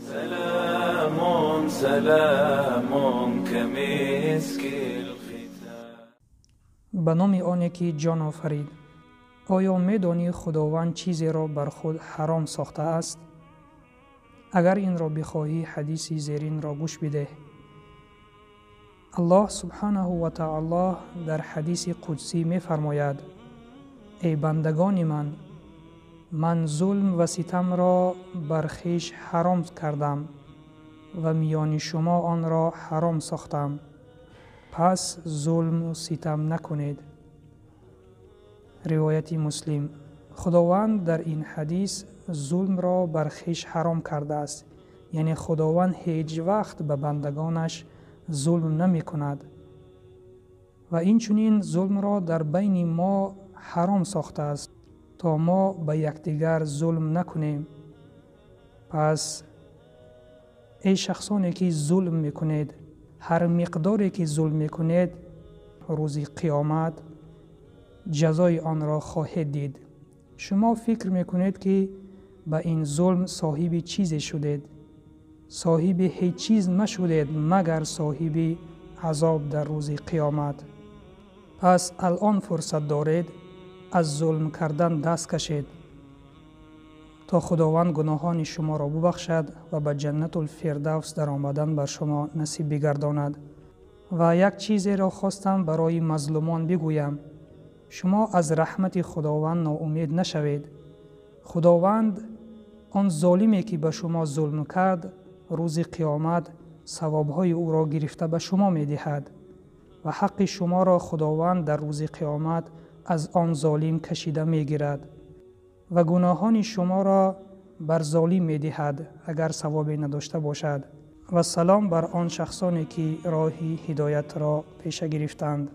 سلام سلام کمیسک الختام. به نام آنی که جان آفرید. آیا میدانی خداوند چیزی را بر خود حرام ساخته است؟ اگر این را بخواهی حدیث زیرین را گوش بده. الله سبحانه و تعالی در حدیث قدسی می فرماید: ای بندگان من ظلم و ستم را بر خویش حرام کردم و میان شما آن را حرام ساختم، پس ظلم و ستم نکنید. روایت مسلم. خداوند در این حدیث ظلم را بر خویش حرام کرده است، یعنی خداوند هیچ وقت به بندگانش ظلم نمی کند و این چنین ظلم را در بین ما حرام ساخته است تا ما به یکدیگر ظلم نکنیم. پس ای شخصانی که ظلم میکنید، هر مقداری که ظلم میکنید روز قیامت جزای آن را خواهید دید. شما فکر میکنید که به این ظلم صاحب چیزی شدید، صاحب هیچ چیز نشدید مگر صاحب عذاب در روز قیامت. پس الان فرصت دارید از ظلم کردن دست کشید تا خداوند گناهان شما را ببخشد و به جنت الفردوس در آمدن بر شما نصیب بگرداند. و یک چیزی را خواستم برای مظلومان بگویم: شما از رحمت خداوند ناامید نشوید. خداوند آن ظالمی که به شما ظلم کرد روز قیامت ثوابهای او را گرفته به شما می دهد و حق شما را خداوند در روز قیامت از آن ظالم کشیده می گیرد و گناهان شما را بر ظالم می دهد اگر ثوابی نداشته باشد. و سلام بر آن شخصانی که راه هدایت را پیش گرفتند.